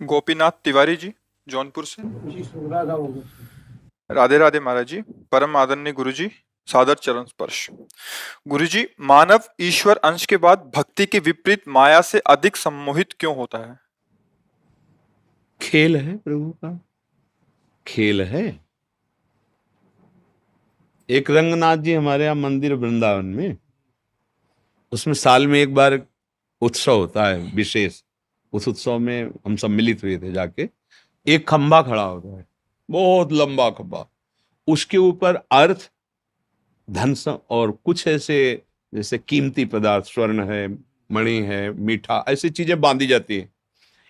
गोपीनाथ तिवारी जी, जौनपुर से। जी सुन रहा था वो। राधे राधे महाराज जी। परम आदरणीय गुरु जी, सादर चरण स्पर्श। गुरु जी, मानव ईश्वर अंश के बाद भक्ति के विपरीत माया से अधिक सम्मोहित क्यों होता है? खेल है प्रभु का, खेल है। एक रंगनाथ जी हमारे यहाँ मंदिर वृंदावन में, उसमें साल में एक बार उत्सव होता है विशेष। उस उत्सव में हम सब मिलित हुए थे जाके। एक खंभा खड़ा होता है, बहुत लंबा खंभा। उसके ऊपर अर्थ, धन और कुछ ऐसे जैसे कीमती पदार्थ, स्वर्ण है, मणि है, मीठा, ऐसी चीजें बांधी जाती है।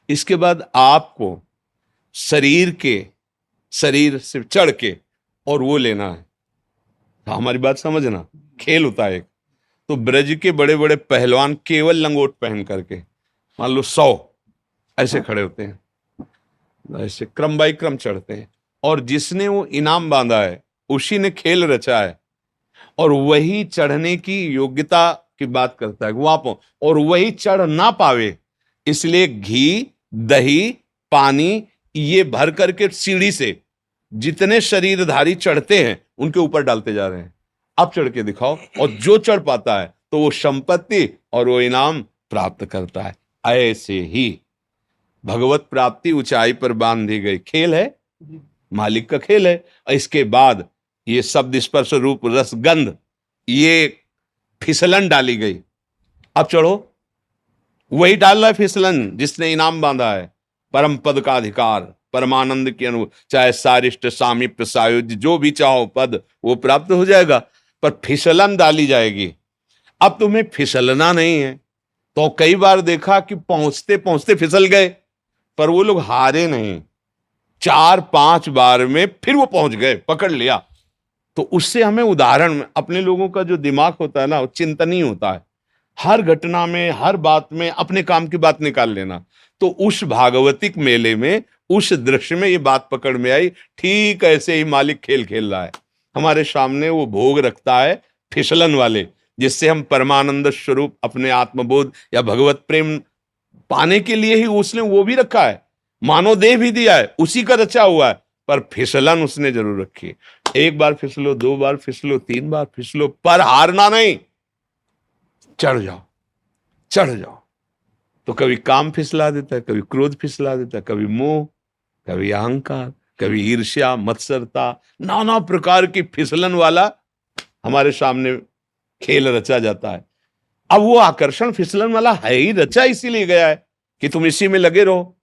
इसके बाद आपको शरीर से चढ़ के और वो लेना है। तो हमारी बात समझना, खेल होता है एक। तो ब्रज के बड़े बड़े पहलवान केवल लंगोट पहन करके, मान लो 100 ऐसे खड़े होते हैं, ऐसे क्रम बाई क्रम चढ़ते हैं। और जिसने वो इनाम बांधा है उसी ने खेल रचा है, और वही चढ़ने की योग्यता की बात करता है वहां पर, और वही चढ़ ना पावे इसलिए घी, दही, पानी ये भर करके सीढ़ी से जितने शरीरधारी चढ़ते हैं उनके ऊपर डालते जा रहे हैं। आप चढ़ के दिखाओ, और जो चढ़ पाता है तो वो संपत्ति और वो इनाम प्राप्त करता है। ऐसे ही भगवत प्राप्ति ऊंचाई पर बांधी गई खेल है, मालिक का खेल है। इसके बाद ये शब्द स्पर्श रूप रस गंध, ये फिसलन डाली गई। अब चढ़ो, वही डाल रहा है फिसलन जिसने इनाम बांधा है। परम पद का अधिकार, परमानंद की अनुभव, चाहे सारिष्ट, सामीप्य, सायुज्य, जो भी चाहो पद वो प्राप्त हो जाएगा, पर फिसलन डाली जाएगी। अब तुम्हें फिसलना नहीं है, तो कई बार देखा कि पहुंचते पहुंचते फिसल गए, पर वो लोग हारे नहीं। 4-5 बार में फिर वो पहुंच गए, पकड़ लिया। तो उससे हमें उदाहरण, अपने लोगों का जो दिमाग होता है ना, वो चिंतनीय होता है। हर घटना में, हर बात में अपने काम की बात निकाल लेना। तो उस भागवतिक मेले में, उस दृश्य में ये बात पकड़ में आई। ठीक ऐसे ही मालिक खेल खेल रहा है हमारे सामने। वो भोग रखता है फिसलन वाले, जिससे हम परमानंद स्वरूप अपने आत्मबोध या भगवत प्रेम पाने के लिए ही उसने वो भी रखा है। मानव देह भी दिया है, उसी का रचा हुआ है, पर फिसलन उसने जरूर रखी है। एक बार फिसलो, 2 बार फिसलो, 3 बार फिसलो, पर हारना नहीं। चढ़ जाओ, चढ़ जाओ। तो कभी काम फिसला देता है, कभी क्रोध फिसला देता है, कभी मोह, कभी अहंकार, कभी ईर्ष्या, मत्सरता, नाना प्रकार की फिसलन वाला हमारे सामने खेल रचा जाता है। अब वो आकर्षण फिसलन वाला है ही रचा, इसीलिए गया है कि तुम इसी में लगे रहो।